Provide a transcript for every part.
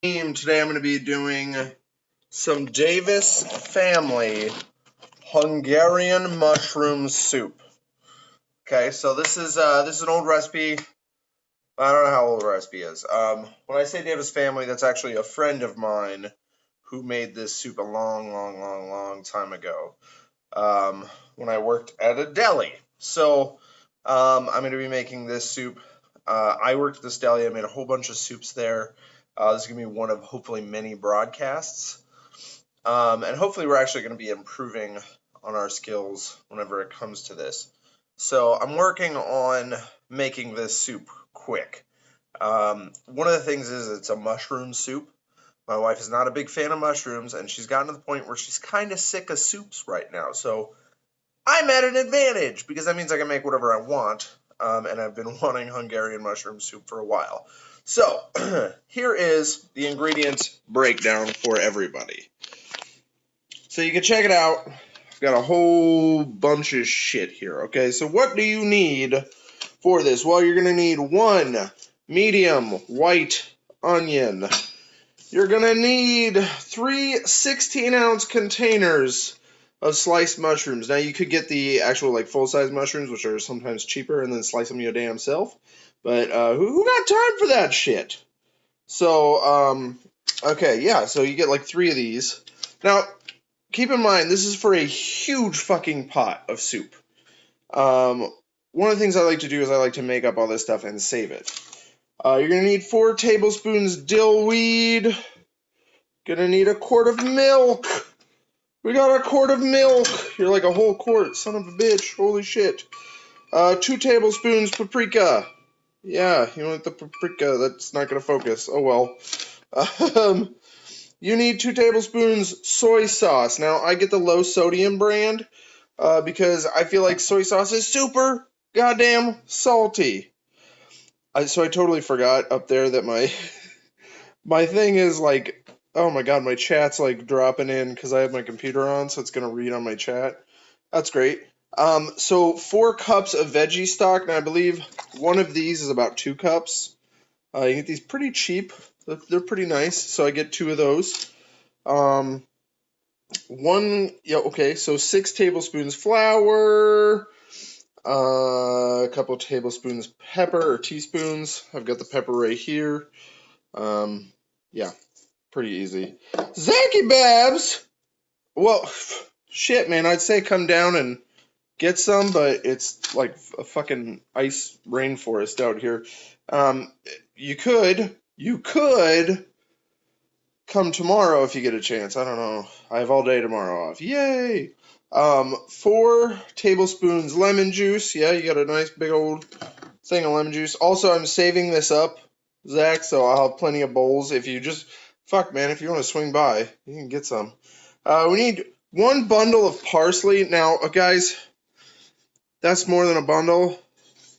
Today I'm going to be doing some Davis family Hungarian mushroom soup. Okay, so this is an old recipe. I don't know how old the recipe is. When I say Davis family, that's actually a friend of mine who made this soup a long time ago. When I worked at a deli. So I'm going to be making this soup. I worked at this deli. I made a whole bunch of soups there. This is going to be one of hopefully many broadcasts. And hopefully we're actually going to be improving on our skills whenever it comes to this. So I'm working on making this soup quick. One of the things is it's a mushroom soup. My wife is not a big fan of mushrooms, and she's gotten to the point where she's kind of sick of soups right now. So I'm at an advantage because that means I can make whatever I want. And I've been wanting Hungarian mushroom soup for a while. So here is the ingredient breakdown for everybody. So you can check it out. I've got a whole bunch of shit here. Okay, so what do you need for this? Well, you're going to need 1 medium white onion. You're going to need 3 16-ounce containers of sliced mushrooms. Now, you could get the actual like full-size mushrooms, which are sometimes cheaper, and then slice them your damn self. But who got time for that shit? So, okay, yeah, so you get like 3 of these. Now, keep in mind, this is for a huge fucking pot of soup. One of the things I like to do is I like to make up all this stuff and save it. You're going to need 4 tablespoons dill weed. Gonna need a quart of milk. We got a quart of milk. You're like a whole quart, son of a bitch. Holy shit. 2 tablespoons paprika. Yeah, you want the paprika. That's not gonna focus. Oh well. You need 2 tablespoons soy sauce. Now, I get the low sodium brand because I feel like soy sauce is super goddamn salty. So I totally forgot up there that my my thing is like, oh my god, my chat's like dropping in because I have my computer on, so it's gonna read on my chat. That's great. So 4 cups of veggie stock, and I believe one of these is about 2 cups. You get these pretty cheap. They're pretty nice, so I get 2 of those. So 6 tablespoons flour, a couple of tablespoons pepper or teaspoons. I've got the pepper right here. Yeah, pretty easy. Zacky Babs! Well, shit, man, I'd say come down and get some, but it's like a fucking ice rainforest out here. You could come tomorrow if you get a chance. I don't know. I have all day tomorrow off. Yay! 4 tablespoons lemon juice. Yeah, you got a nice big old thing of lemon juice. Also, I'm saving this up, Zach, so I'll have plenty of bowls. If you just, fuck, man, if you want to swing by, you can get some. We need 1 bundle of parsley. Now, guys, that's more than a bundle.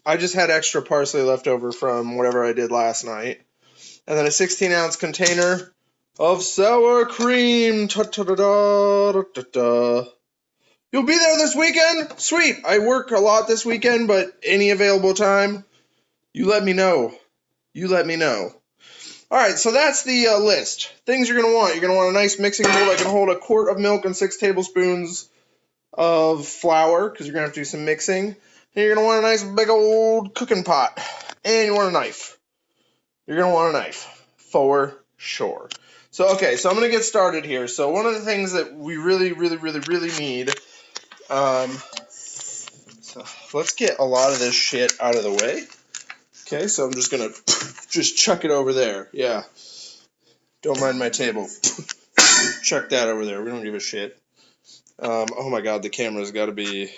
I just had extra parsley left over from whatever I did last night. And then a 16-ounce container of sour cream. Ta-ta-da-da-da-da-da. You'll be there this weekend? Sweet. I work a lot this weekend, but any available time, you let me know. You let me know. All right, so that's the list. Things you're going to want. You're going to want a nice mixing bowl that can hold a quart of milk and 6 tablespoons of flour, because you're going to have to do some mixing. And you're going to want a nice big old cooking pot. And you want a knife. You're going to want a knife, for sure. So, okay, so I'm going to get started here. So one of the things that we really need, so let's get a lot of this shit out of the way. Okay, so I'm just going to just chuck it over there. Yeah. Don't mind my table. Chuck that over there. We don't give a shit. Oh my god, the camera's got to be,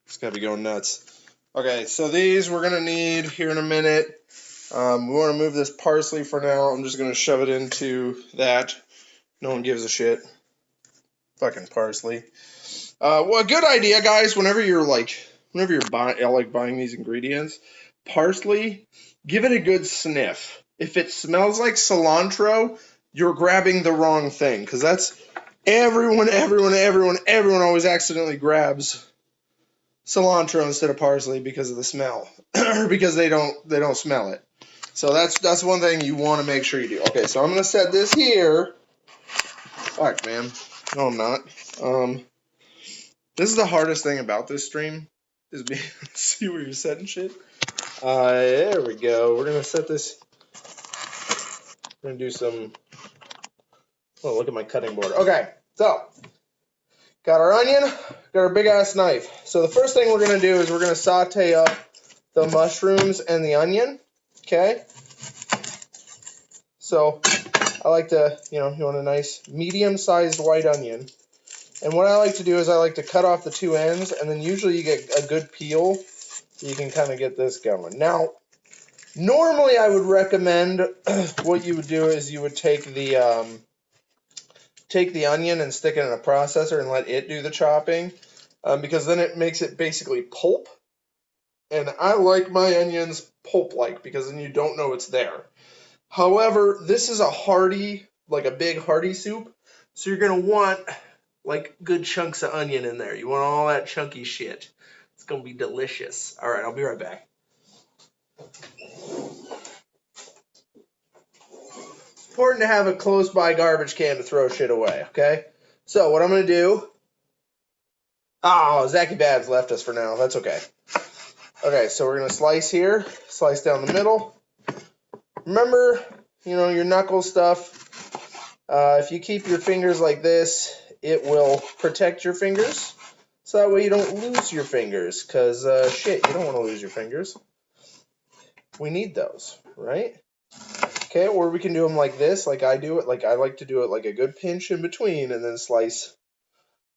it's got to be going nuts. Okay, so these we're going to need here in a minute. We want to move this parsley for now. I'm just going to shove it into that. No one gives a shit. Fucking parsley. Well, a good idea, guys, whenever you're buying these ingredients, parsley, give it a good sniff. If it smells like cilantro, you're grabbing the wrong thing, because that's everyone always accidentally grabs cilantro instead of parsley because of the smell, or because they don't smell it. So that's one thing you want to make sure you do. Okay, so I'm gonna set this here. Fuck, man. No, I'm not. This is the hardest thing about this stream is being see where you're setting shit. There we go. We're gonna set this. We're gonna do some. Oh, look at my cutting board. Okay, so got our onion, got our big ass knife. So the first thing we're gonna do is we're gonna saute up the mushrooms and the onion. Okay. So I like to, you want a nice medium-sized white onion. And what I like to do is I like to cut off the two ends, and then usually you get a good peel. You can kind of get this going. Now, normally I would recommend what you would do is you would take the onion and stick it in a processor and let it do the chopping, because then it makes it basically pulp. And I like my onions pulp-like because then you don't know it's there. However, this is a hearty, like a big hearty soup, so you're going to want like good chunks of onion in there. You want all that chunky shit. It's going to be delicious. All right, I'll be right back. It's important to have a close by garbage can to throw shit away, okay? So what I'm going to do... Oh, Zachy Babs left us for now. That's okay. Okay, so we're going to slice here, slice down the middle. Remember, your knuckle stuff. If you keep your fingers like this, it will protect your fingers. So that way you don't lose your fingers. Because, shit, you don't want to lose your fingers. We need those, right? Okay, or we can do them like this, like I do it. Like I like to do it like a good pinch in between and then slice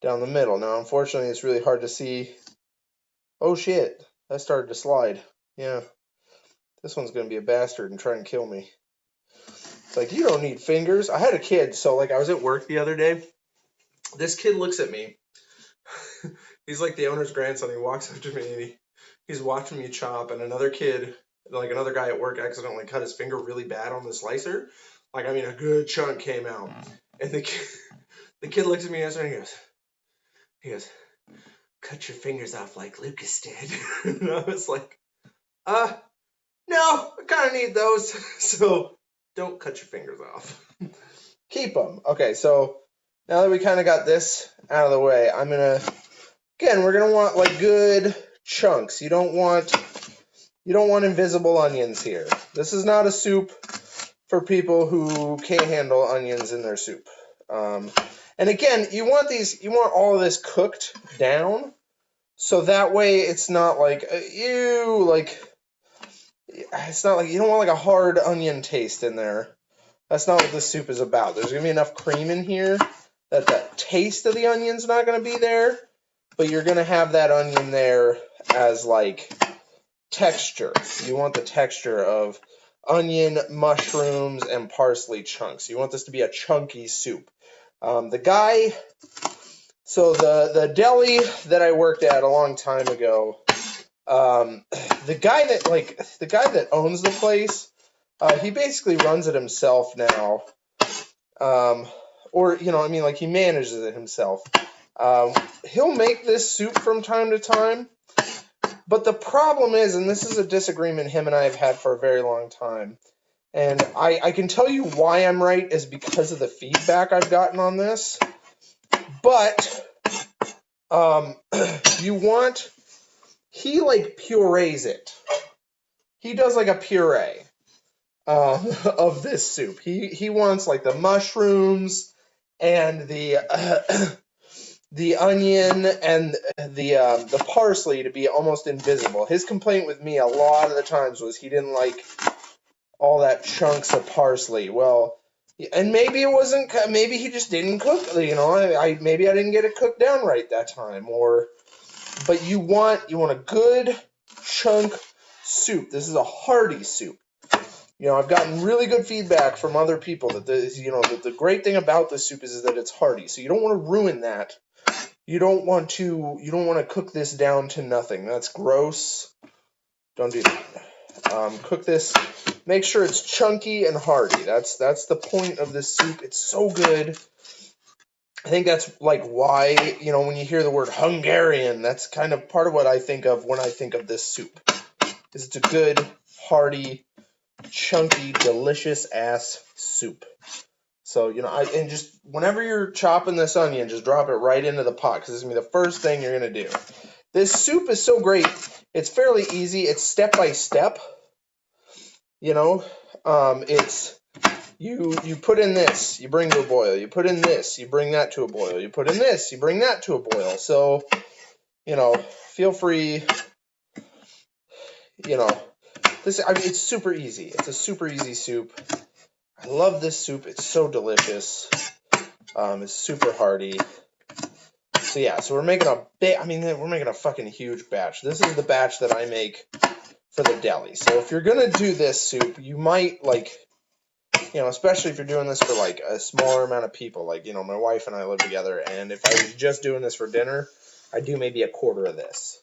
down the middle. Now, unfortunately, it's really hard to see. Oh, shit. That started to slide. Yeah. This one's going to be a bastard and try and kill me. It's like, you don't need fingers. I had a kid, so like I was at work the other day. This kid looks at me. He's like the owner's grandson. He walks up to me and he's watching me chop, and another guy at work accidentally cut his finger really bad on the slicer. Like, I mean, a good chunk came out. And the kid looks at me and he goes, cut your fingers off like Lucas did. And I was like, no, I kind of need those. So don't cut your fingers off. Keep them. Okay, so now that we kind of got this out of the way, we're going to want like good chunks. You don't want invisible onions here. This is not a soup for people who can't handle onions in their soup. And again, you want all of this cooked down, so that way it's not like, it's not like, you don't want like a hard onion taste in there. That's not what this soup is about. There's going to be enough cream in here that the taste of the onion's not going to be there, but you're going to have that onion there as like texture. You want the texture of onion, mushrooms, and parsley chunks. You want this to be a chunky soup. The deli that I worked at a long time ago, the guy that owns the place, he basically runs it himself now. He manages it himself. He'll make this soup from time to time, but the problem is, and this is a disagreement him and I have had for a very long time, and I can tell you why I'm right is because of the feedback I've gotten on this, but he like purees it. He does like a puree of this soup. He wants like the mushrooms and the onion and the parsley to be almost invisible. His complaint with me a lot of the times was he didn't like all that chunks of parsley. Well, and maybe it wasn't. Maybe he just didn't cook. Maybe I didn't get it cooked down right that time. But you want a good chunk soup. This is a hearty soup. I've gotten really good feedback from other people that the great thing about this soup is that it's hearty. So you don't want to ruin that. You don't want to cook this down to nothing. That's gross. Don't do that. Cook this. Make sure it's chunky and hearty. That's the point of this soup. It's so good. I think that's like why, when you hear the word Hungarian, that's kind of part of what I think of when I think of this soup. It's a good, hearty, chunky, delicious ass soup. So, and just whenever you're chopping this onion, just drop it right into the pot because it's going to be the first thing you're going to do. This soup is so great. It's fairly easy. It's step by step. It's you put in this, you bring to a boil. You put in this, you bring that to a boil. You put in this, you bring that to a boil. So, feel free, it's super easy. It's a super easy soup. I love this soup. It's so delicious. It's super hearty. So yeah, so we're making we're making a fucking huge batch. This is the batch that I make for the deli. So if you're gonna do this soup, you might especially if you're doing this for like a smaller amount of people. Like, my wife and I live together, and if I was just doing this for dinner, I'd do maybe a quarter of this.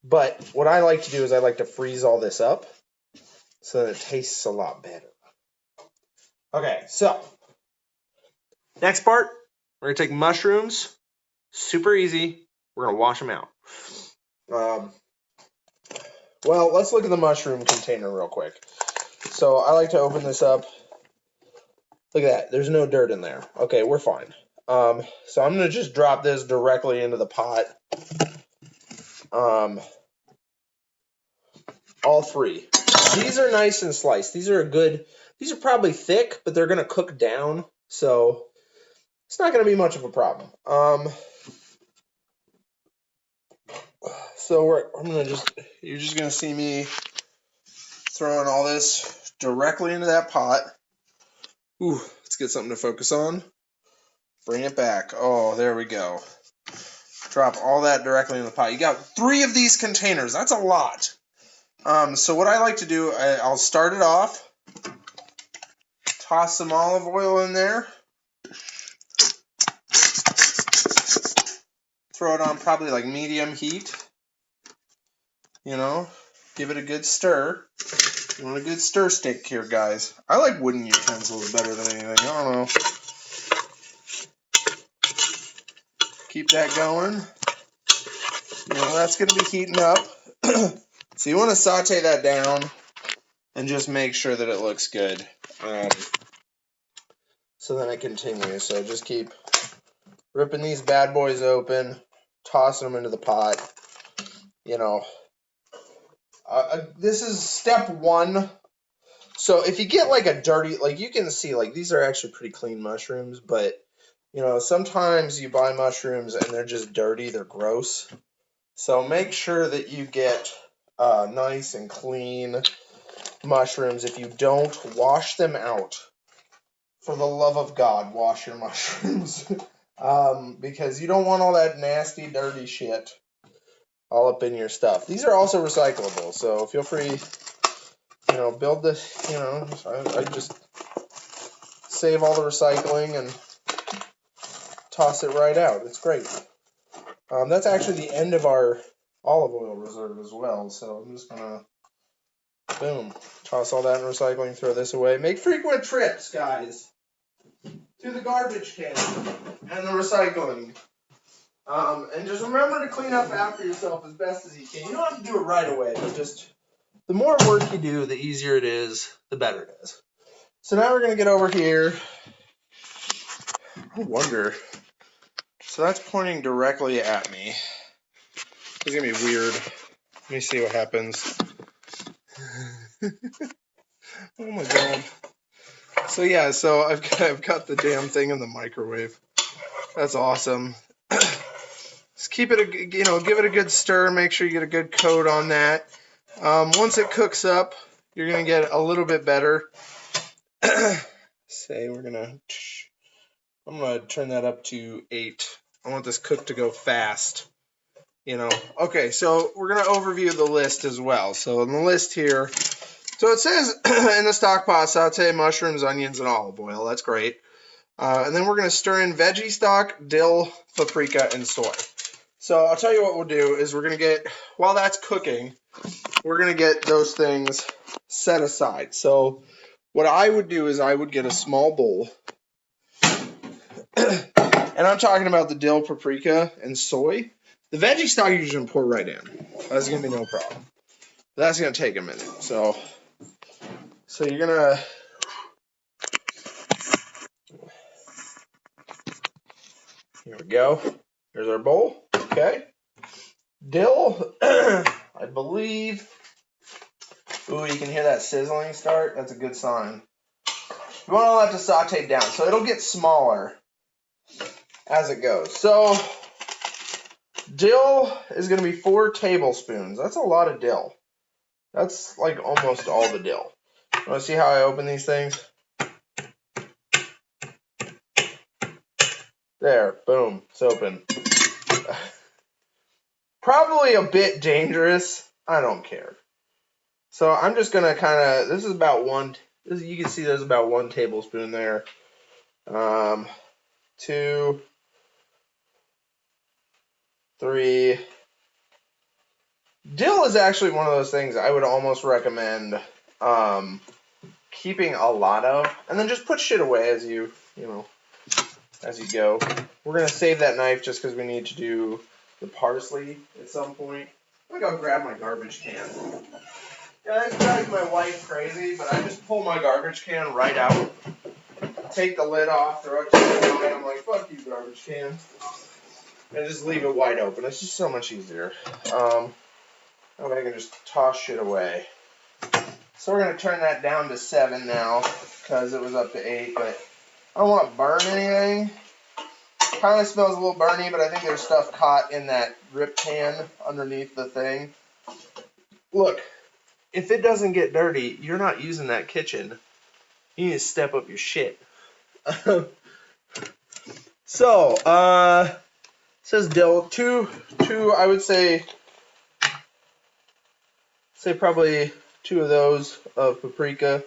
But what I like to do is I like to freeze all this up so that it tastes a lot better. Okay, so next part, we're gonna take mushrooms. Super easy. We're gonna wash them out. Well, let's look at the mushroom container real quick. So I like to open this up. Look at that. There's no dirt in there. Okay, we're fine. So I'm going to just drop this directly into the pot. All three. These are nice and sliced. These are probably thick, but they're going to cook down. So it's not going to be much of a problem. So you're just going to see me throwing all this directly into that pot. Ooh, let's get something to focus on. Bring it back. Oh, there we go. Drop all that directly in the pot. You got 3 of these containers. That's a lot. So what I like to do, I'll start it off. Toss some olive oil in there. Throw it on probably like medium heat. Give it a good stir. You want a good stir stick here, guys. I like wooden utensils better than anything. I don't know. Keep that going. That's going to be heating up. So you want to saute that down and just make sure that it looks good. So then it continues. So just keep ripping these bad boys open, tossing them into the pot. This is step 1. So if you get like a dirty, like you can see, like these are actually pretty clean mushrooms, but sometimes you buy mushrooms and they're just dirty, they're gross. So make sure that you get nice and clean mushrooms. If you don't, wash them out. For the love of God, wash your mushrooms. Because you don't want all that nasty, dirty shit all up in your stuff. These are also recyclable, so feel free, build this, I just save all the recycling and toss it right out. It's great. That's actually the end of our olive oil reserve as well, so I'm just gonna, boom, toss all that in recycling, throw this away. Make frequent trips, guys, to the garbage can and the recycling. And just remember to clean up after yourself as best as you can. You don't have to do it right away, but just the more work you do, the easier it is, the better it is. So now we're going to get over here. I wonder. So that's pointing directly at me. It's going to be weird. Let me see what happens. Oh my God. So yeah, I've got the damn thing in the microwave. That's awesome. Just keep it, give it a good stir. Make sure you get a good coat on that. Once it cooks up, you're gonna get a little bit better. I'm gonna turn that up to 8. I want this cook to go fast. Okay, so we're gonna overview the list as well. So in the list here, so it says in the stock pot, saute mushrooms, onions, and olive oil. That's great. And then we're gonna stir in veggie stock, dill, paprika, and soy. So I'll tell you what we'll do is we're gonna get, while that's cooking, we're gonna get those things set aside. So what I would do is I would get a small bowl, and I'm talking about the dill, paprika, and soy. The veggie stock you can pour right in. That's gonna be no problem. That's gonna take a minute. So you're gonna, here we go. Here's our bowl. Okay. Dill, I believe. Ooh, you can hear that sizzling start. That's a good sign. You want all that to saute down, so it'll get smaller as it goes. So dill is going to be 4 tablespoons. That's a lot of dill. That's like almost all the dill. Want to see how I open these things? There, boom, it's open. Probably a bit dangerous. I don't care. So I'm just going to kind of, this is about one, you can see there's about 1 tablespoon there. 2, 3. Dill is actually one of those things I would almost recommend keeping a lot of, and then just put shit away as you go. We're gonna save that knife just because we need to do the parsley at some point. I'm gonna go grab my garbage can. Yeah, this drives my wife crazy, but I just pull my garbage can right out, take the lid off, throw it to the side. I'm like, fuck you, garbage can, and just leave it wide open. It's just so much easier. That way I can just toss shit away. So we're going to turn that down to 7 now because it was up to 8, but I don't want to burn anything. Kind of smells a little burny, but I think there's stuff caught in that drip pan underneath the thing. Look, if it doesn't get dirty, you're not using that kitchen. You need to step up your shit. So, it says dill. Two, I would say probably 2 of those of paprika.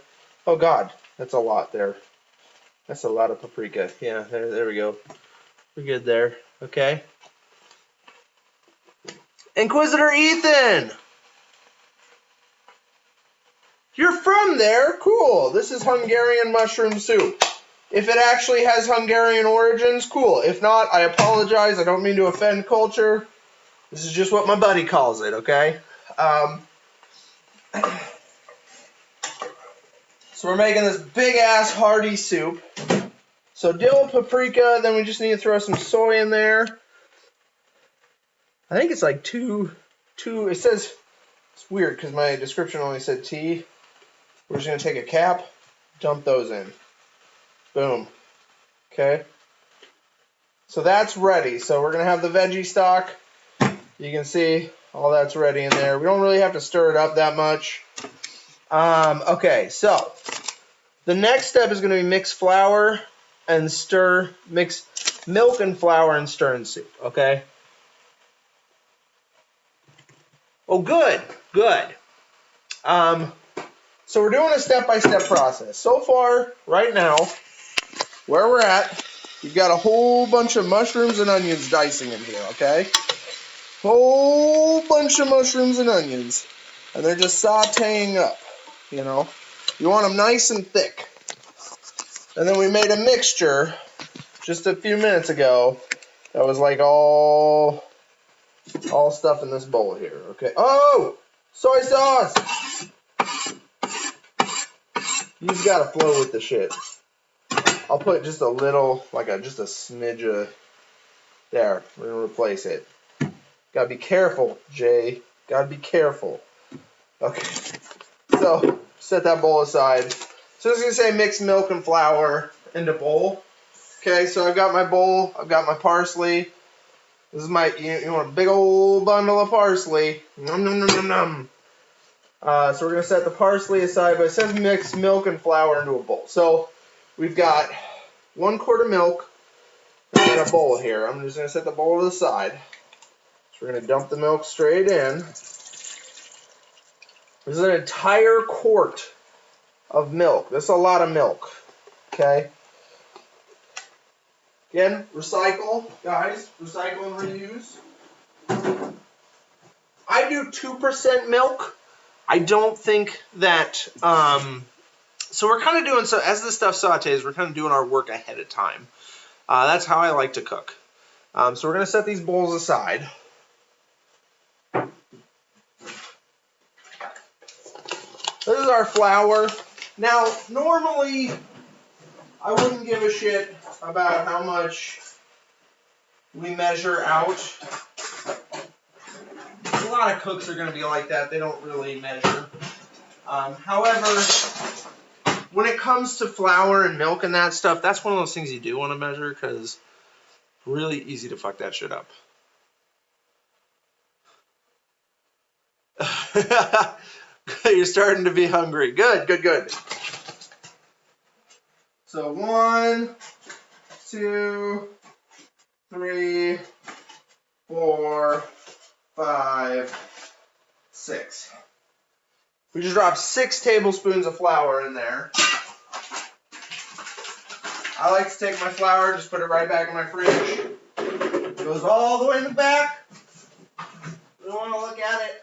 Oh God, that's a lot there. That's a lot of paprika. Yeah, there we go. We're good there. Okay. Inquisitor Ethan! You're from there? Cool. This is Hungarian mushroom soup. If it actually has Hungarian origins, cool. If not, I apologize. I don't mean to offend culture. This is just what my buddy calls it, okay? So we're making this big-ass hearty soup. So dill, paprika, then we just need to throw some soy in there. I think it's like two, it says, it's weird because my description only said tea. We're just going to take a cap, dump those in. Boom. Okay. So that's ready. So we're going to have the veggie stock. You can see all that's ready in there. We don't really have to stir it up that much. Okay, so the next step is going to be mix flour and stir, mix milk and flour and stir in soup, okay? Oh, good, good. So we're doing a step-by-step process. So far, right now, where we're at, we've got a whole bunch of mushrooms and onions dicing in here, okay? Whole bunch of mushrooms and onions. And they're just sauteing up, you know? You want them nice and thick. And then we made a mixture just a few minutes ago that was like all stuff in this bowl here, okay? Oh! Soy sauce! You just gotta flow with the shit. I'll put just a little, just a smidge of, there, we're gonna replace it. Gotta be careful, Jay. Gotta be careful. Okay, so set that bowl aside. So I was gonna say mix milk and flour into bowl. Okay, so I've got my bowl, I've got my parsley. This is my, you want a big old bundle of parsley. Nom nom nom nom nom. So we're gonna set the parsley aside, but it says mix milk and flour into a bowl. So we've got 1 quart of milk in a bowl here. I'm just gonna set the bowl to the side. So we're gonna dump the milk straight in. This is an entire quart of milk. This is a lot of milk. Okay. Again, recycle, guys. Recycle and reuse. I do 2% milk. I don't think that, so we're kind of doing, so as this stuff sautés, we're kind of doing our work ahead of time. That's how I like to cook. So we're going to set these bowls aside. is our flour. Now, normally, I wouldn't give a shit about how much we measure out. A lot of cooks are going to be like that. They don't really measure. However, when it comes to flour and milk and that stuff, that's one of those things you do want to measure because it's really easy to fuck that shit up. You're starting to be hungry. Good, good, good. So 1, 2, 3, 4, 5, 6. We just dropped 6 tablespoons of flour in there. I like to take my flour, just put it right back in my fridge. It goes all the way in the back. We don't want to look at it.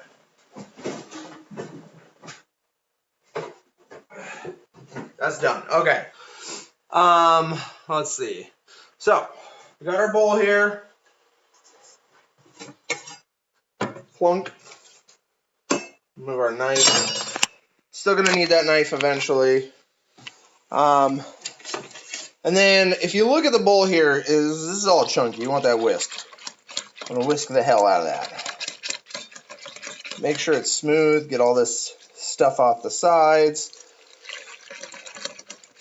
That's done. Okay. Let's see. So, we got our bowl here. Plunk. Move our knife. Still gonna need that knife eventually. And then if you look at the bowl here, this is all chunky. You want that whisked. I'm gonna whisk the hell out of that. Make sure it's smooth. Get all this stuff off the sides.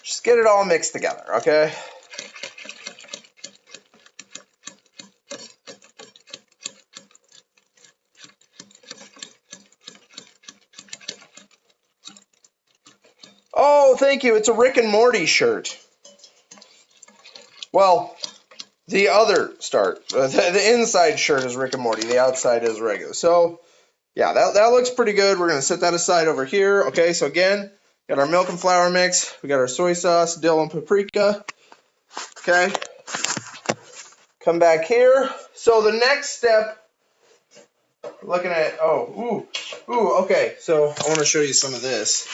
Just get it all mixed together, okay? Oh, thank you. It's a Rick and Morty shirt. Well, the other start. The inside shirt is Rick and Morty. The outside is regular. So, yeah, that looks pretty good. We're going to set that aside over here. Okay, so again, got our milk and flour mix. We got our soy sauce, dill, and paprika. Okay. Come back here. So the next step, looking at, okay. So I want to show you some of this.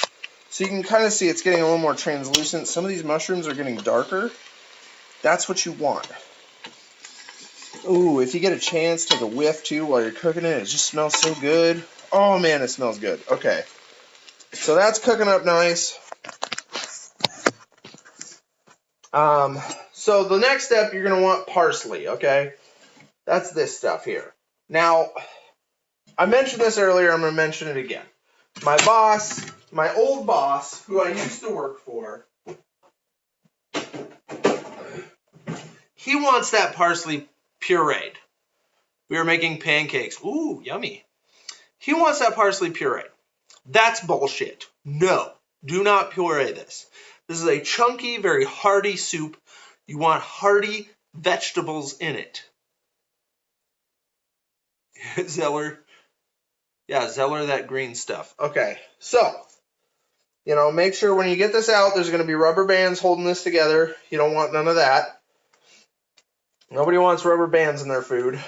So you can kind of see it's getting a little more translucent. Some of these mushrooms are getting darker. That's what you want. Ooh, if you get a chance, take a whiff too while you're cooking it. It just smells so good. Oh man, it smells good. Okay. So that's cooking up nice. So the next step, you're going to want parsley, okay? That's this stuff here. Now, I mentioned this earlier. I'm going to mention it again. My boss, my old boss, who I used to work for, he wants that parsley pureed. We were making pancakes. Ooh, yummy. He wants that parsley pureed. That's bullshit. No, do not puree this. This is a chunky, very hearty soup. You want hearty vegetables in it. Zeller. Yeah, Zeller, that green stuff. Okay, so, make sure when you get this out, there's going to be rubber bands holding this together. You don't want none of that. Nobody wants rubber bands in their food.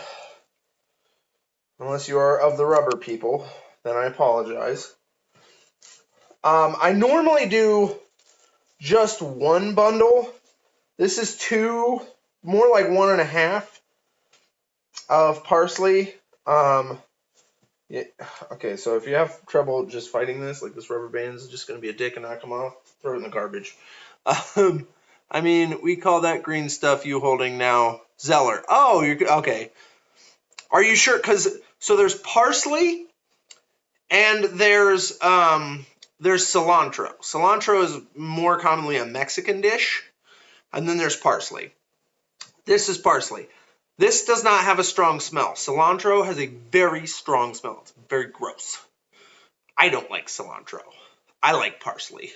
Unless you are of the rubber people, then I apologize. I normally do just one bundle. This is 2, more like 1.5 of parsley. Yeah, okay, so if you have trouble just fighting this, like this rubber band is just going to be a dick and knock them off, throw it in the garbage. I mean, we call that green stuff you holding now Zeller. Oh, you're okay. Are you sure? So there's parsley and there's cilantro. Cilantro is more commonly a Mexican dish, and then there's parsley. This is parsley. This does not have a strong smell. Cilantro has a very strong smell. It's very gross. I don't like cilantro. I like parsley.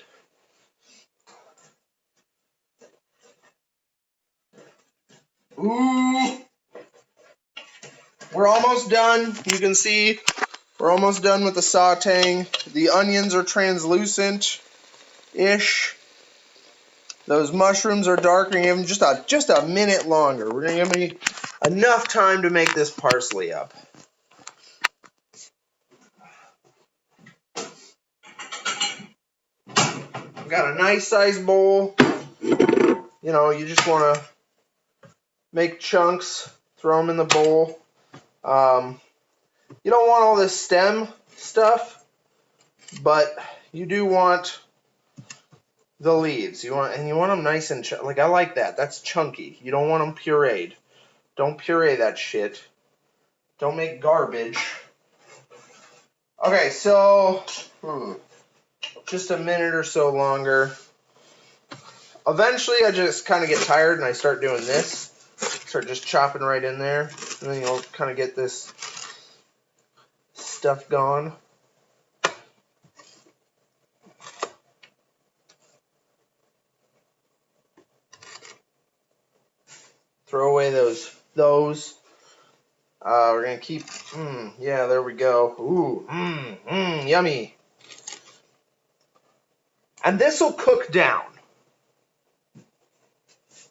Ooh. We're almost done. You can see we're almost done with the sauteing. The onions are translucent-ish. Those mushrooms are darker. Give them just a minute longer. We're going to give me enough time to make this parsley up. I've got a nice sized bowl. You just want to make chunks, throw them in the bowl. You don't want all this stem stuff, but you do want the leaves. You want them nice and like I like that. That's chunky. You don't want them pureed. Don't puree that shit. Don't make garbage. Okay, so just a minute or so longer. Eventually, I just kind of get tired and I start doing this. Start just chopping right in there, and then you'll kind of get this stuff gone. Throw away those. We're gonna keep. Yeah, there we go. Ooh, yummy. And this will cook down.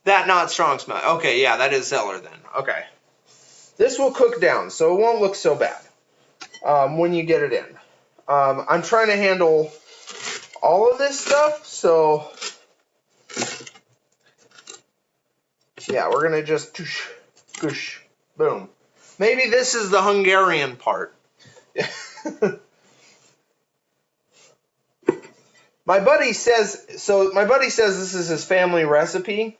That not strong smell. Okay, yeah, that is Zeller then. Okay. This will cook down, so it won't look so bad when you get it in. I'm trying to handle all of this stuff, so yeah, we're gonna just goosh, boom. Maybe this is the Hungarian part. My buddy says this is his family recipe.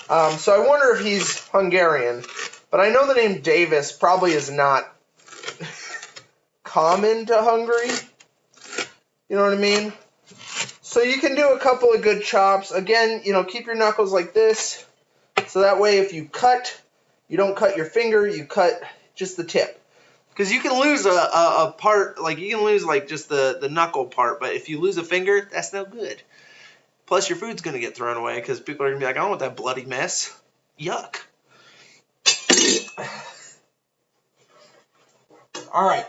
So I wonder if he's Hungarian, but I know the name Davis probably is not common to Hungary. You know what I mean? So you can do a couple of good chops. Again, keep your knuckles like this. So that way if you cut, you don't cut your finger, you cut just the tip. Because you can lose a part, like you can lose like just the knuckle part, but if you lose a finger, that's no good. Plus your food's going to get thrown away because people are going to be like, I don't want that bloody mess. Yuck. All right.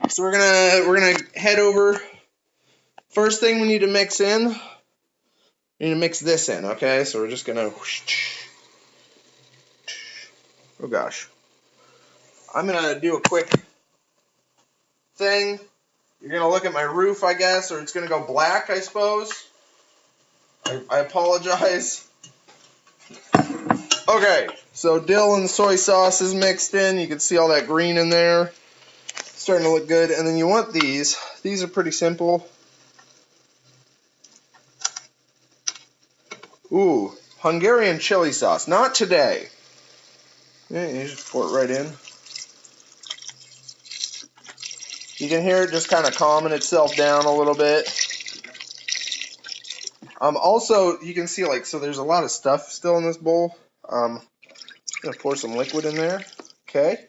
So we're going to head over. First thing we need to mix in, we need to mix this in, okay? So we're just going to, oh gosh. I'm going to do a quick thing. You're going to look at my roof, I guess, or it's going to go black, I suppose. I apologize. Okay, so dill and soy sauce is mixed in. You can see all that green in there. Starting to look good. And then you want these. These are pretty simple. Ooh, Hungarian chili sauce. Not today. Yeah, you just pour it right in. You can hear it just kind of calming itself down a little bit. Also, you can see so there's a lot of stuff still in this bowl. I'm gonna pour some liquid in there. Okay.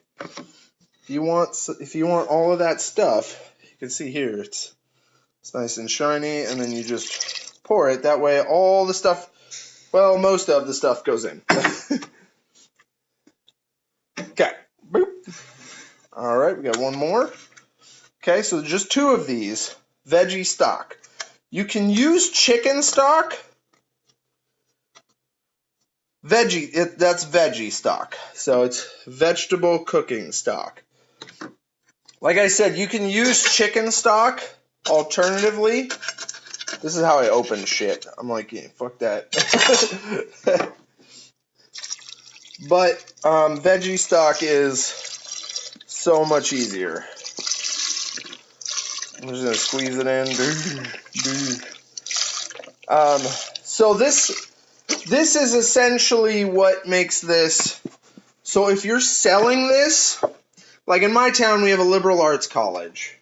If you want all of that stuff, you can see here it's nice and shiny, and then you just pour it. That way, all the stuff, well, most of the stuff goes in. Okay. Boop. All right, we got one more. Okay, so just two of these veggie stock. You can use chicken stock. That's veggie stock. So it's vegetable cooking stock. Like I said, you can use chicken stock alternatively. This is how I open shit. I'm like, yeah, fuck that. But veggie stock is so much easier. I'm just gonna squeeze it in. So this is essentially what makes this. So if you're selling this, like in my town, we have a liberal arts college.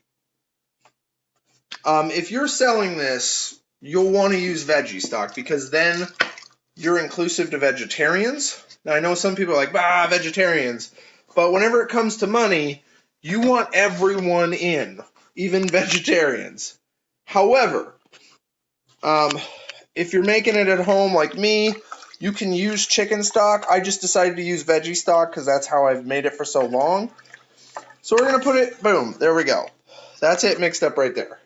If you're selling this, you'll want to use veggie stock because then you're inclusive to vegetarians. Now I know some people are like, vegetarians, but whenever it comes to money, you want everyone in, even vegetarians. However, if you're making it at home like me, you can use chicken stock. I just decided to use veggie stock because that's how I've made it for so long. So we're going to put it, boom, there we go. That's it mixed up right there.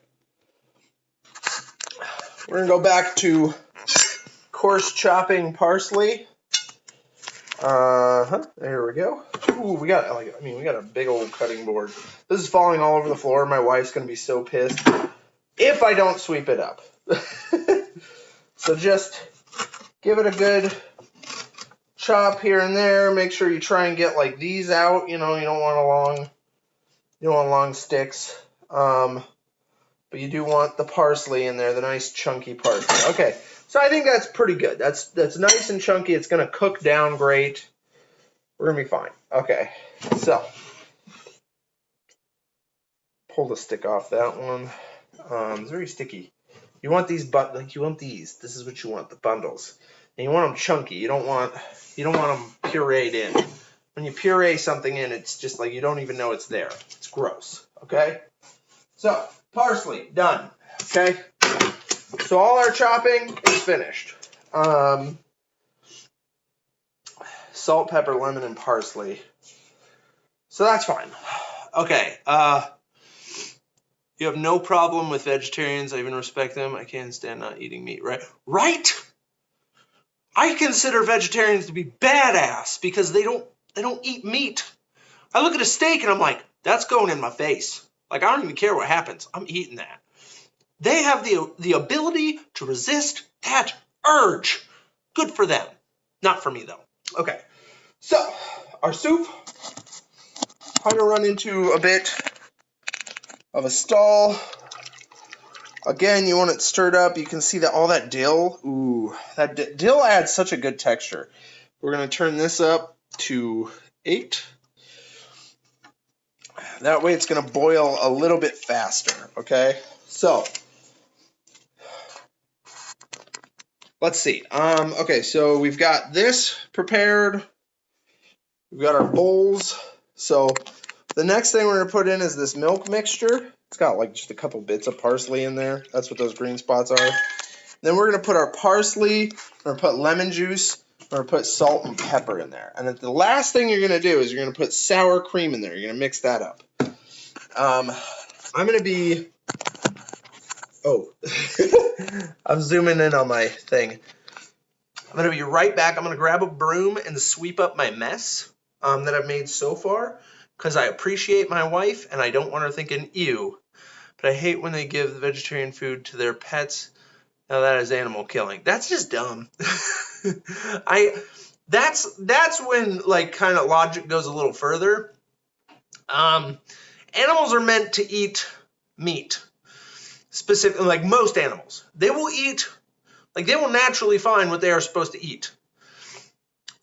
We're going to go back to coarse chopping parsley. There we go. Ooh, we got a big old cutting board. This is falling all over the floor. My wife's going to be so pissed if I don't sweep it up. So just give it a good chop here and there. Make sure you try and get like these out. You don't want long sticks. but you do want the parsley in there, the nice chunky parsley. Okay, so I think that's pretty good. That's nice and chunky. It's going to cook down great. We're going to be fine. Okay, so pull the stick off that one. It's very sticky. You want these, you want these. This is what you want, the bundles. And you want them chunky. You don't want them pureed in. When you puree something in, it's just like you don't even know it's there. It's gross. Okay? So, parsley, done. Okay? So all our chopping is finished. Salt, pepper, lemon, and parsley. So that's fine. Okay. You have no problem with vegetarians. I even respect them. I can't stand not eating meat, right? Right? I consider vegetarians to be badass because they don't eat meat. I look at a steak and I'm like, that's going in my face. Like, I don't even care what happens. I'm eating that. They have the ability to resist that urge. Good for them. Not for me, though. Okay. So, our soup. I'm going to run into a bit of a stall. Again, you want it stirred up. You can see that all that dill. Ooh, that dill adds such a good texture. We're going to turn this up to 8. That way it's going to boil a little bit faster, okay? So, let's see. Okay, so we've got this prepared. We've got our bowls. So, the next thing we're going to put in is this milk mixture. It's got like just a couple bits of parsley in there. That's what those green spots are. Then we're going to put our parsley. We're going to put lemon juice. We're going to put salt and pepper in there. And then the last thing you're going to do is you're going to put sour cream in there. You're going to mix that up. I'm going to be... Oh. I'm zooming in on my thing. I'm going to be right back. I'm going to grab a broom and sweep up my mess that I've made so far because I appreciate my wife and I don't want her thinking, ew. But I hate when they give the vegetarian food to their pets. Now that is animal killing. That's just dumb. That's when like kind of logic goes a little further. Animals are meant to eat meat. Specifically, like most animals. They will eat, like they will naturally find what they are supposed to eat.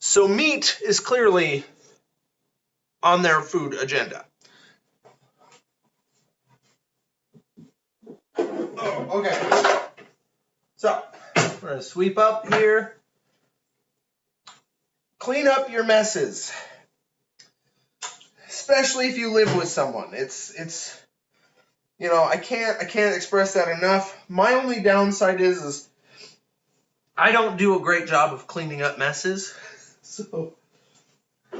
So meat is clearly on their food agenda. Oh, okay. So, we're going to sweep up here. Clean up your messes. Especially if you live with someone. It's you know, I can't express that enough. My only downside is I don't do a great job of cleaning up messes. So, all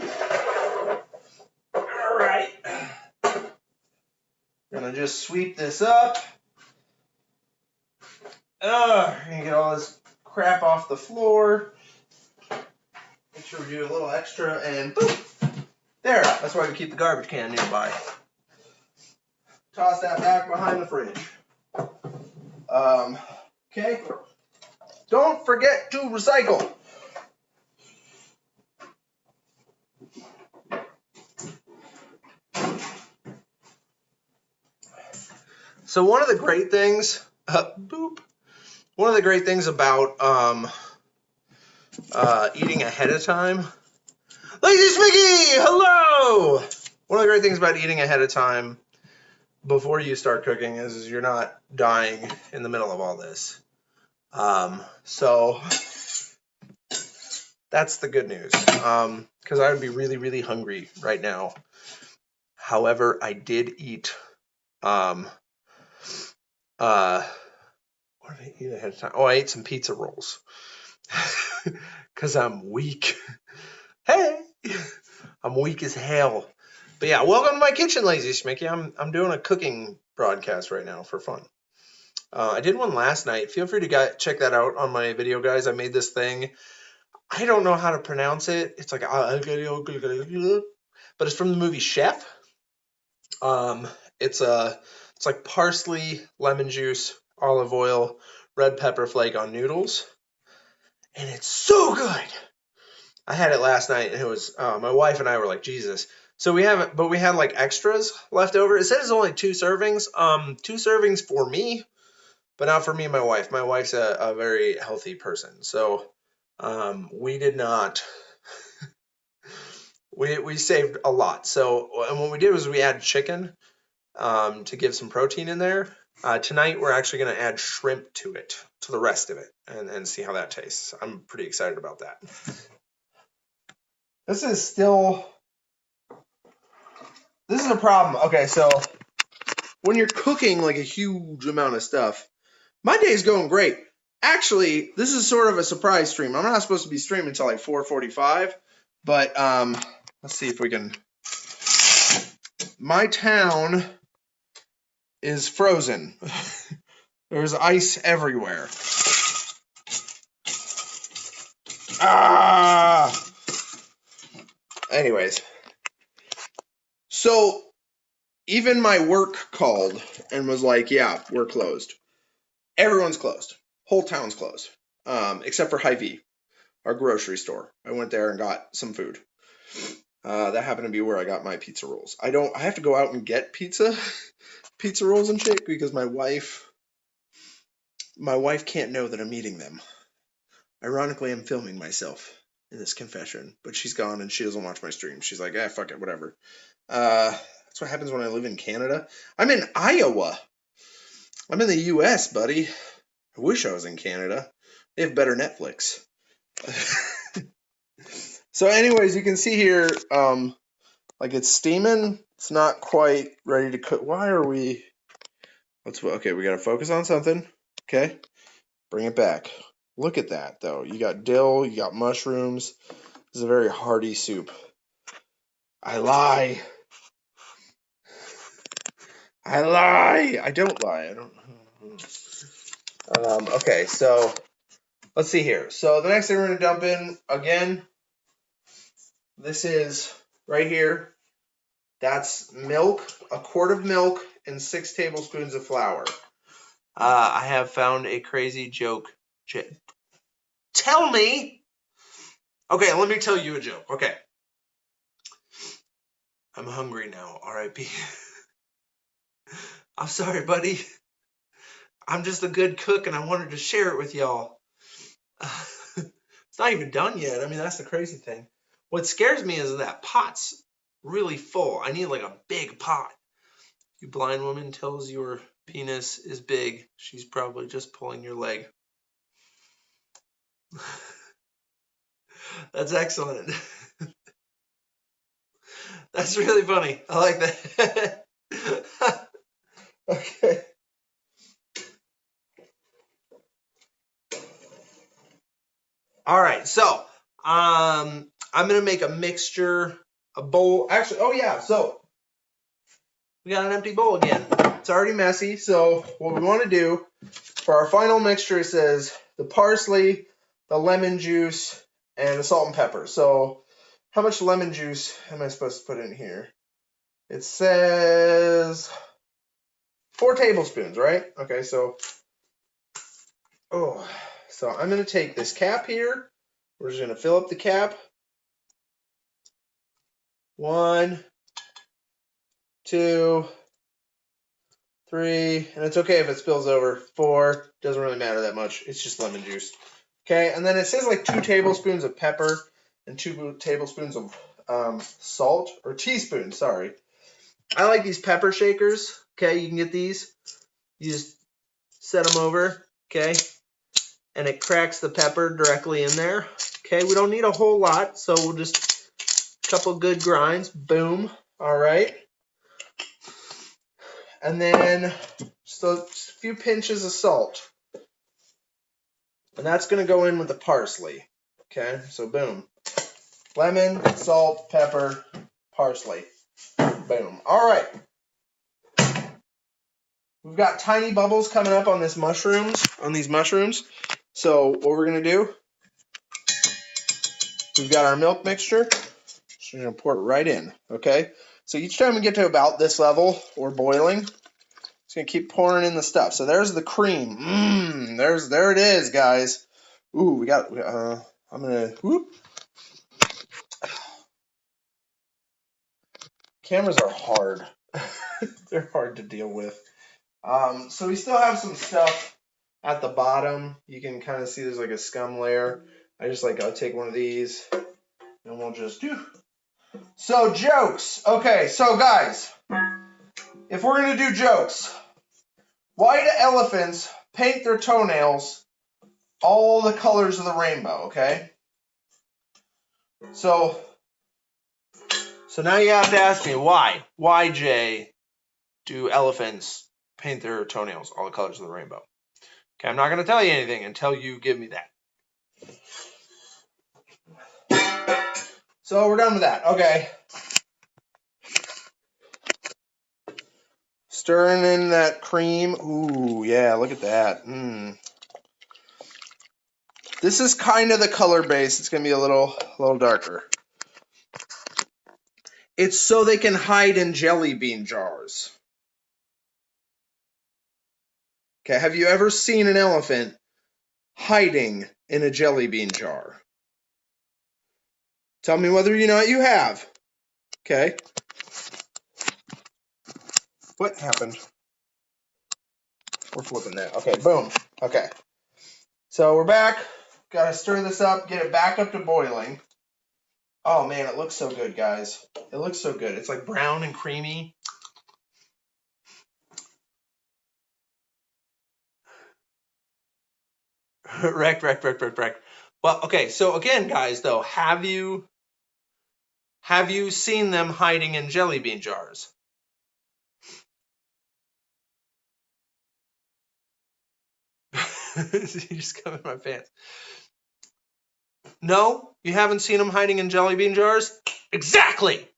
right. Gonna just sweep this up. Gonna get all this crap off the floor. Make sure we do a little extra and boom. There. That's why we keep the garbage can nearby. Toss that back behind the fridge. Okay. Don't forget to recycle. So one of the great things, one of the great things about eating ahead of time. Lazy Smicky, hello! One of the great things about eating ahead of time before you start cooking is you're not dying in the middle of all this. So that's the good news. Because I would be really, really hungry right now. However, I did eat. What did I eat ahead of time? Oh, I ate some pizza rolls. Because I'm weak. Hey! I'm weak as hell. But yeah, welcome to my kitchen, Lazy Smicky. I'm doing a cooking broadcast right now for fun. I did one last night. Feel free to check that out on my video, guys. I made this thing. I don't know how to pronounce it. It's like, but it's from the movie Chef. It's like parsley, lemon juice, olive oil, red pepper flake on noodles, and it's so good. I had it last night, and it was my wife and I were like, Jesus, So we had like extras left over. It says only 2 servings. 2 servings for me, but not for me and my wife. My wife's a very healthy person, so we did not. We saved a lot. So and what we did was we added chicken to give some protein in there. Tonight we're actually going to add shrimp to it, to the rest of it, and see how that tastes. I'm pretty excited about that. This is a problem. Okay, so when you're cooking like a huge amount of stuff, my day's going great. Actually, this is sort of a surprise stream. I'm not supposed to be streaming until like 4:45, but let's see if we can. My town is frozen. There's ice everywhere. Anyways, so even my work called and was like, yeah, we're closed. Everyone's closed. Whole town's closed, except for Hy-Vee, our grocery store. I went there and got some food. That happened to be where I got my pizza rolls. I have to go out and get pizza rolls and shit because my wife can't know that I'm eating them. Ironically, I'm filming myself in this confession, but she's gone and she doesn't watch my stream. She's like, fuck it, whatever. That's what happens when I live in Canada. I'm in Iowa. I'm in the U.S., buddy. I wish I was in Canada. They have better Netflix. So anyways, you can see here, like it's steaming. It's not quite ready to cook. Why are we? Okay, we got to focus on something. Okay, bring it back. Look at that, though. You got dill, you got mushrooms. This is a very hearty soup. I lie. I lie. I don't lie. I don't. Okay, so let's see here. So the next thing we're going to dump in, again, this is right here. That's milk, a quart of milk, and 6 tablespoons of flour. I have found a crazy joke. Tell me! Okay, let me tell you a joke. Okay. I'm hungry now, R.I.P. I'm sorry, buddy. I'm just a good cook, and I wanted to share it with y'all. It's not even done yet. I mean, that's the crazy thing. What scares me is that pot's really full. I need like a big pot. You blind woman tells your penis is big. She's probably just pulling your leg. That's excellent. That's really funny. I like that. Okay. All right, so I'm gonna make a mixture, a bowl. Actually, oh yeah, so we got an empty bowl again. It's already messy, so what we want to do for our final mixture, it says the parsley, the lemon juice, and the salt and pepper. So how much lemon juice am I supposed to put in here? It says 4 tablespoons, right? Okay, so I'm going to take this cap here. We're just going to fill up the cap. 1, 2, 3, and it's okay if it spills over. 4, doesn't really matter that much. It's just lemon juice. Okay, and then it says like 2 tablespoons of pepper and 2 tablespoons of salt, or teaspoons, sorry. I like these pepper shakers. Okay, you can get these. You just set them over, okay, and it cracks the pepper directly in there. Okay, we don't need a whole lot, so we'll just a couple good grinds. Boom. All right. And then just a few pinches of salt. And that's going to go in with the parsley. Okay, so boom. Lemon, salt, pepper, parsley. Boom. All right. We've got tiny bubbles coming up on these mushrooms. So what we're going to do, we've got our milk mixture. So we're going to pour it right in, okay? So each time we get to about this level or boiling, it's going to keep pouring in the stuff. So there's the cream. There it is, guys. Ooh, we got, I'm going to, whoop. Cameras are hard. They're hard to deal with. So we still have some stuff at the bottom. You can kind of see there's like a scum layer. I'll take one of these and we'll just do. So jokes. Okay, so guys, if we're going to do jokes, why do elephants paint their toenails all the colors of the rainbow, okay? So now you have to ask me why. Why, Jay, do elephants paint their toenails all the colors of the rainbow? Okay, I'm not going to tell you anything until you give me that. So we're done with that. Okay. Stirring in that cream. Ooh, yeah, look at that. This is kind of the color base. It's going to be a little darker. It's so they can hide in jelly bean jars. Okay, have you ever seen an elephant hiding in a jelly bean jar? Tell me whether you know what you have. Okay. What happened? We're flipping that. Okay, boom. Okay. So we're back. Got to stir this up, get it back up to boiling. Oh man, it looks so good, guys. It looks so good. It's like brown and creamy. Wreck. Well, okay, so again, guys, though, have you seen them hiding in jelly bean jars? You just come in my pants. No, you haven't seen them hiding in jelly bean jars? Exactly.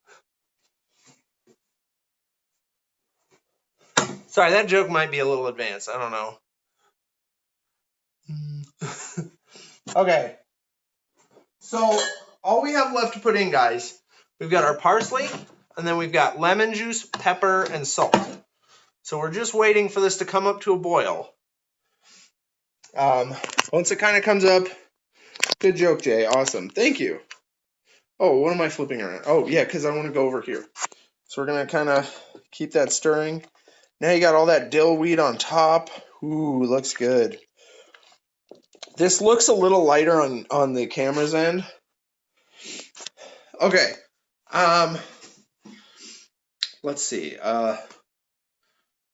Sorry, that joke might be a little advanced. I don't know. Okay. So all we have left to put in, guys, we've got our parsley, and then we've got lemon juice, pepper, and salt. So we're just waiting for this to come up to a boil. Once it kind of comes up, good joke, Jay. Awesome. Thank you. Oh, what am I flipping around? Oh, yeah, because I want to go over here. So we're going to kind of keep that stirring. Now you got all that dill weed on top. Ooh, looks good. This looks a little lighter on the camera's end. Okay. Let's see.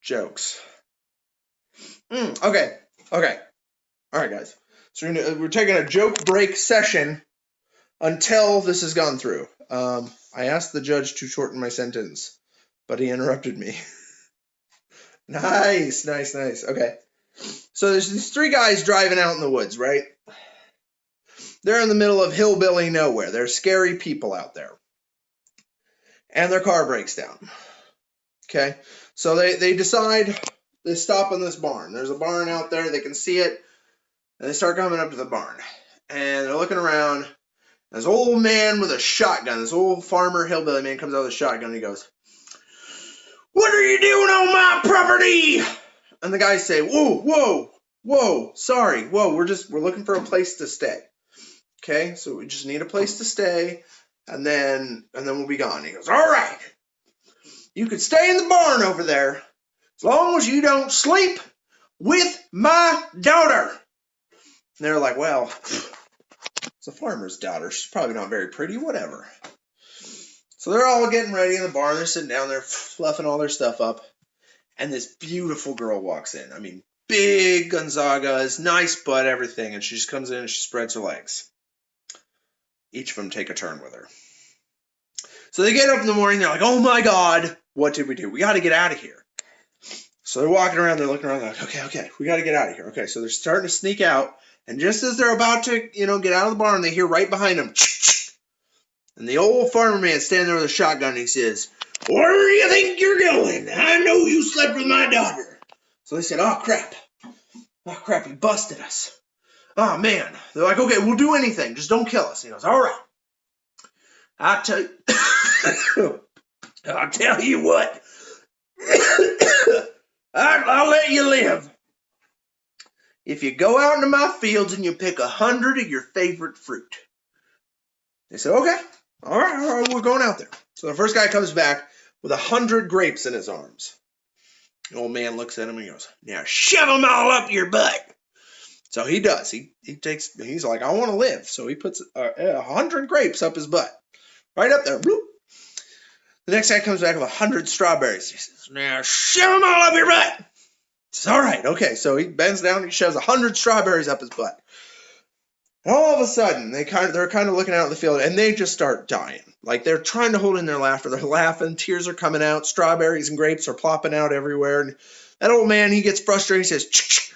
Jokes. Okay. All right, guys. So we're taking a joke break session until this has gone through. I asked the judge to shorten my sentence, but he interrupted me. Nice. Okay. So there's these three guys driving out in the woods, right? They're in the middle of hillbilly nowhere. There's scary people out there. And their car breaks down. Okay. So they decide they stop in this barn. There's a barn out there. They can see it. And they start coming up to the barn. And they're looking around. This old man with a shotgun, this old farmer hillbilly man comes out with a shotgun and he goes, "What are you doing on my property?" And the guys say, whoa, sorry, we're looking for a place to stay. Okay, so we just need a place to stay, and then we'll be gone. He goes, "All right, you can stay in the barn over there as long as you don't sleep with my daughter." And they're like, "Well, it's a farmer's daughter. She's probably not very pretty, whatever." So they're all getting ready in the barn. They're sitting down there fluffing all their stuff up. And this beautiful girl walks in. I mean, big Gonzagas, nice butt, everything. And she just comes in and she spreads her legs. Each of them take a turn with her. So they get up in the morning. They're like, "Oh my God, what did we do? We got to get out of here." So they're walking around. They're looking around. They're like, okay, we got to get out of here. Okay, so they're starting to sneak out. And just as they're about to, get out of the barn, they hear right behind them, and the old farmer man standing there with a shotgun, and he says, "Where do you think you're going? I know you slept with my daughter." So they said, "Oh, crap, he busted us. Oh, man." They're like, "Okay, we'll do anything. Just don't kill us." And he goes, "All right. I'll tell you what. I'll let you live if you go out into my fields and you pick 100 of your favorite fruit." They said, "Okay. All right, we're going out there." So the first guy comes back with 100 grapes in his arms. The old man looks at him and he goes, "Now shove them all up your butt." So he does. He's like, "I want to live." So he puts 100 grapes up his butt. Right up there. Bloop. The next guy comes back with 100 strawberries. He says, "Now shove them all up your butt." It's all right. Okay. So he bends down and he shoves 100 strawberries up his butt. And all of a sudden, they're kind of looking out in the field and they just start dying. Like they're trying to hold in their laughter. They're laughing. Tears are coming out. Strawberries and grapes are plopping out everywhere. And that old man, he gets frustrated. He says,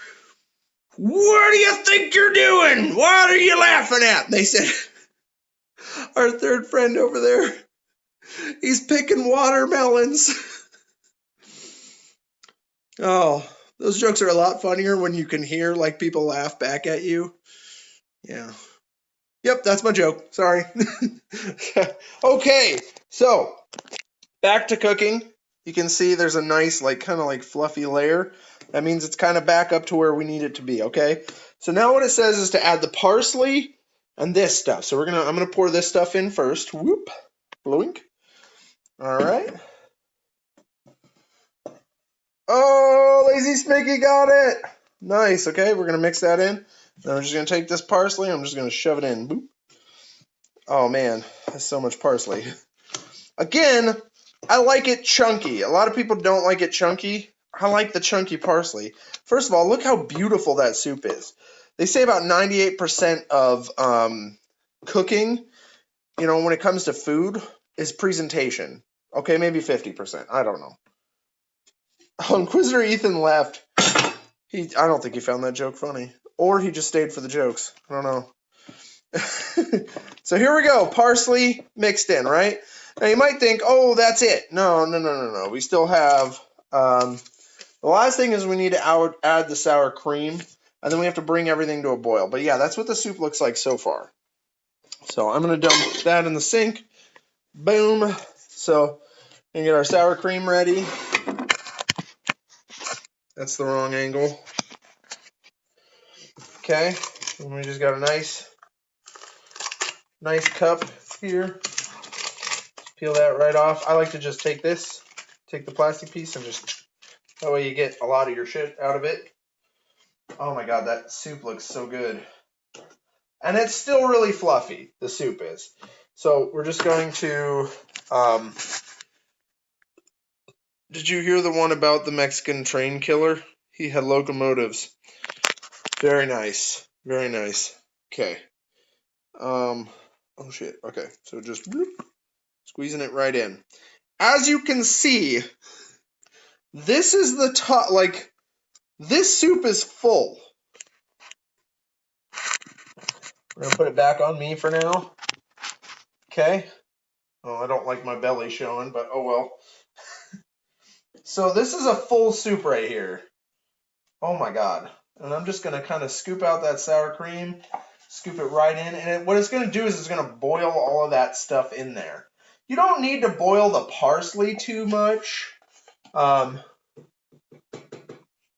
"What do you think you're doing? What are you laughing at?" And they said, "Our third friend over there, he's picking watermelons." Oh, those jokes are a lot funnier when you can hear like people laugh back at you. Yeah. Yep, that's my joke. Sorry. Okay, so back to cooking. You can see there's a nice, like, kind of like fluffy layer. That means it's kind of back up to where we need it to be, okay? So now what it says is to add the parsley and this stuff. So I'm gonna pour this stuff in first. Whoop, blink. All right. Oh, Lazy Smicky got it. Nice. Okay, we're gonna mix that in. Now I'm just gonna take this parsley. I'm just gonna shove it in. Boop. Oh man, that's so much parsley. Again, I like it chunky. A lot of people don't like it chunky. I like the chunky parsley. First of all, look how beautiful that soup is. They say about 98% of cooking, when it comes to food, is presentation. Okay, maybe 50%. I don't know. Inquisitor Ethan left. I don't think he found that joke funny. Or he just stayed for the jokes. I don't know. So here we go. Parsley mixed in, right? Now you might think, oh, that's it. No. We still have, the last thing is we need to add the sour cream, and then we have to bring everything to a boil. But yeah, that's what the soup looks like so far. So I'm going to dump that in the sink. Boom. So we can get our sour cream ready. That's the wrong angle. Okay. And we just got a nice cup here. Peel that right off. I like to just take the plastic piece, and just, that way you get a lot of your shit out of it. Oh my god, that soup looks so good. And it's still really fluffy, the soup is. So we're just going to, did you hear the one about the Mexican train killer? He had locomotives. Very nice. Very nice. Okay. Oh shit. Okay. So just bloop, squeezing it right in. As you can see, this is the top, like, this soup is full. We're going to put it back on me for now. Okay. Oh, I don't like my belly showing, but oh well. So this is a full soup right here. Oh my god. And I'm just going to kind of scoop out that sour cream, scoop it right in, and what it's going to do is it's going to boil all of that stuff in there. You don't need to boil the parsley too much,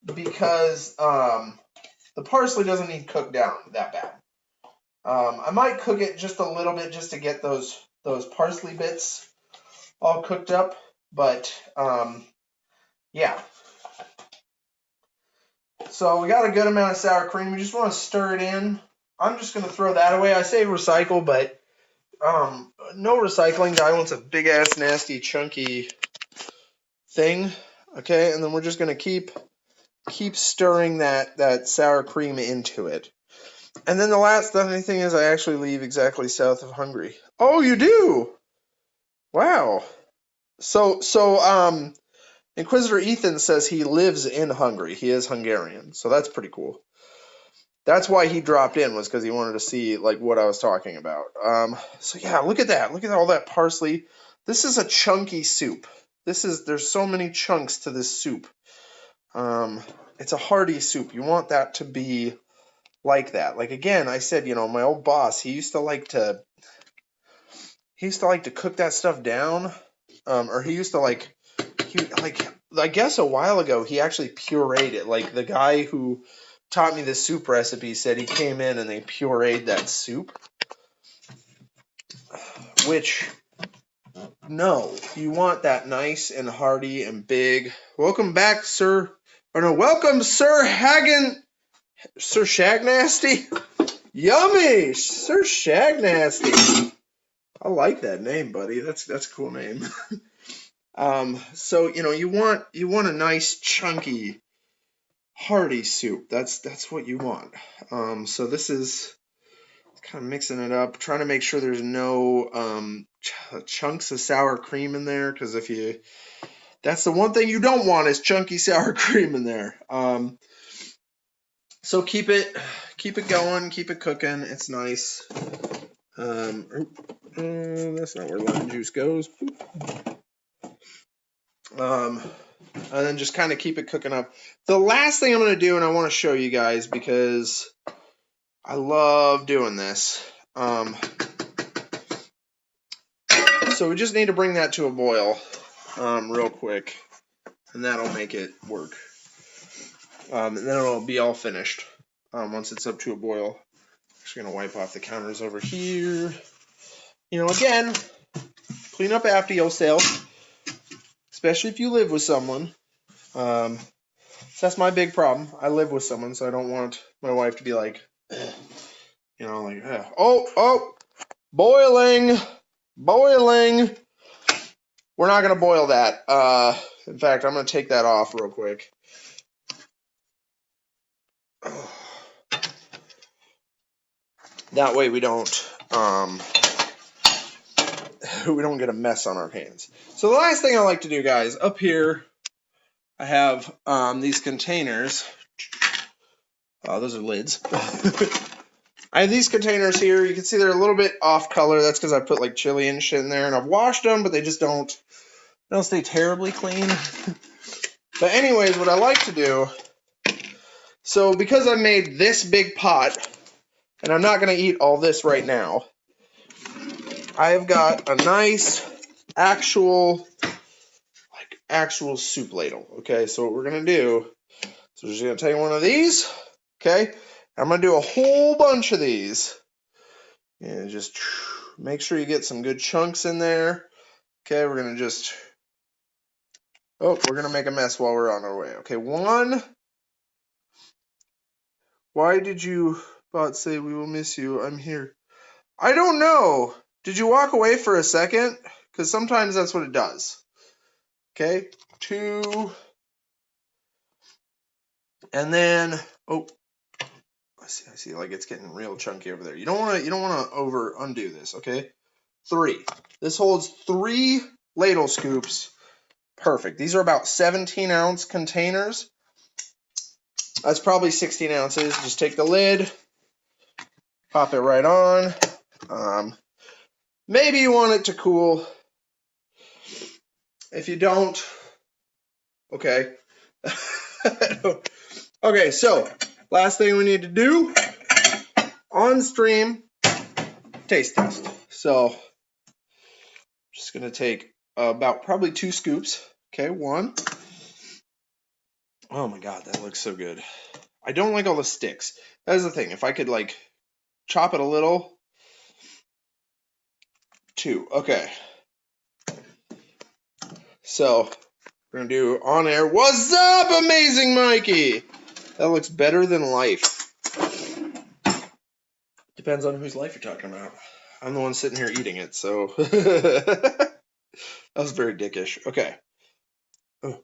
because the parsley doesn't need cooked down that bad. I might cook it just a little bit just to get those parsley bits all cooked up, but yeah. So we got a good amount of sour cream. We just want to stir it in. I'm just going to throw that away. I say recycle, but no recycling. Guy wants a big ass nasty chunky thing. Okay, and then we're just going to keep stirring that sour cream into it. And then the funny thing is I actually live exactly south of Hungary. Oh, you do? Wow. So Inquisitor Ethan says he lives in Hungary. He is Hungarian, so that's pretty cool. That's why he dropped in, was because he wanted to see like what I was talking about. So yeah, look at that. Look at all that parsley. This is a chunky soup. There's so many chunks to this soup. It's a hearty soup. You want that to be like that. Like again, I said, my old boss, he used to like to cook that stuff down. Or he used to I guess a while ago he actually pureed it. Like the guy who taught me the soup recipe said he came in and they pureed that soup, which No, you want that nice and hearty and big. Welcome back, sir. Or no, welcome, Sir Sir Shagnasty. Yummy, Sir Shagnasty. I like that name, buddy. That's a cool name. So you want a nice chunky hearty soup. That's what you want. So this is kind of mixing it up, trying to make sure there's no chunks of sour cream in there, because that's the one thing you don't want is chunky sour cream in there. So keep it going, keep it cooking. It's nice. That's not where lemon juice goes. And then just kind of keep it cooking up. The last thing I'm going to do, and I want to show you guys because I love doing this. So we just need to bring that to a boil real quick, and that'll make it work. And then it'll be all finished once it's up to a boil. Just going to wipe off the counters over here. Again, clean up after yourself, especially if you live with someone. So that's my big problem. I live with someone, so I don't want my wife to be like, oh, boiling. We're not going to boil that. In fact, I'm going to take that off real quick. That way we don't get a mess on our hands. So the last thing I like to do, guys, up here I have these containers. Those are lids. I have these containers here. You can see they're a little bit off color. That's because I put like chili and shit in there, and I've washed them, but they just don't stay terribly clean. But anyways, what I like to do, so because I made this big pot, and I'm not going to eat all this right now, I have got a nice actual soup ladle. Okay, so what we're going to do, so we're just going to take one of these, okay? I'm going to do a whole bunch of these. And just make sure you get some good chunks in there. Okay, we're going to just... Oh, we're going to make a mess while we're on our way. Okay, one. Why did you bot say we will miss you? I'm here. I don't know. Did you walk away for a second? Because sometimes that's what it does. Okay, 2. And then, oh, I see, like it's getting real chunky over there. You don't want to undo this, okay? 3. This holds 3 ladle scoops. Perfect. These are about 17-ounce containers. That's probably 16 ounces. Just take the lid, pop it right on. Maybe you want it to cool. If you don't, okay. Okay, so last thing we need to do on stream, taste test. So just gonna take about probably 2 scoops. Okay, 1. Oh my god, that looks so good. I don't like all the sticks. That's the thing. If I could like chop it a little. 2. Okay. So we're gonna do on air. What's up, amazing Mikey? That looks better than life. Depends on whose life you're talking about. I'm the one sitting here eating it, so that was very dickish. Okay. Oh.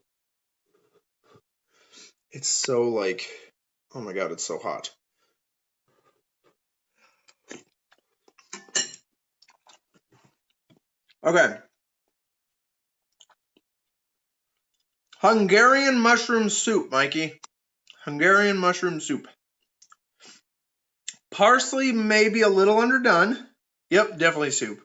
It's so like, oh my god, it's so hot. Okay. Hungarian mushroom soup, Mikey. Hungarian mushroom soup. Parsley may be a little underdone. Yep, definitely soup.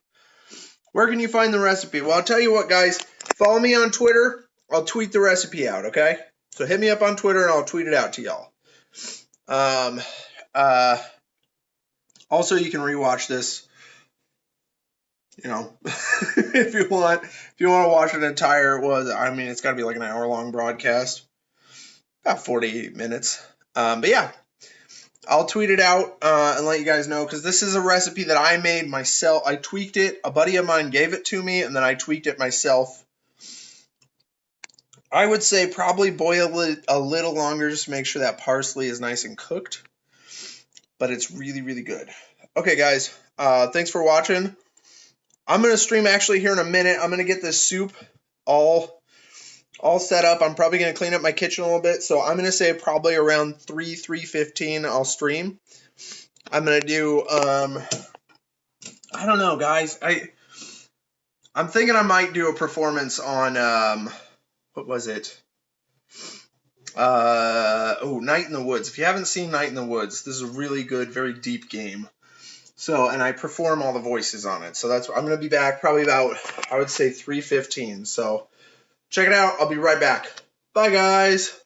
Where can you find the recipe? Well, I'll tell you what, guys. Follow me on Twitter. I'll tweet the recipe out, okay? So hit me up on Twitter and I'll tweet it out to y'all. Also, you can rewatch this, if you want. If you want to watch an entire, it's got to be like an hour-long broadcast. About 48 minutes. But yeah. I'll tweet it out and let you guys know, because this is a recipe that I made myself. I tweaked it. A buddy of mine gave it to me, and then I tweaked it myself. I would say probably boil it a little longer just to make sure that parsley is nice and cooked. But it's really, really good. Okay, guys. Thanks for watching. I'm going to stream actually here in a minute. I'm going to get this soup all set up. I'm probably going to clean up my kitchen a little bit. So I'm going to say probably around 3:15 I'll stream. I'm going to do, I don't know, guys. I'm thinking I might do a performance on, what was it? Night in the Woods. If you haven't seen Night in the Woods, this is a really good, very deep game. So, and I perform all the voices on it. So that's, I'm going to be back probably about, I would say 3:15. So check it out. I'll be right back. Bye, guys.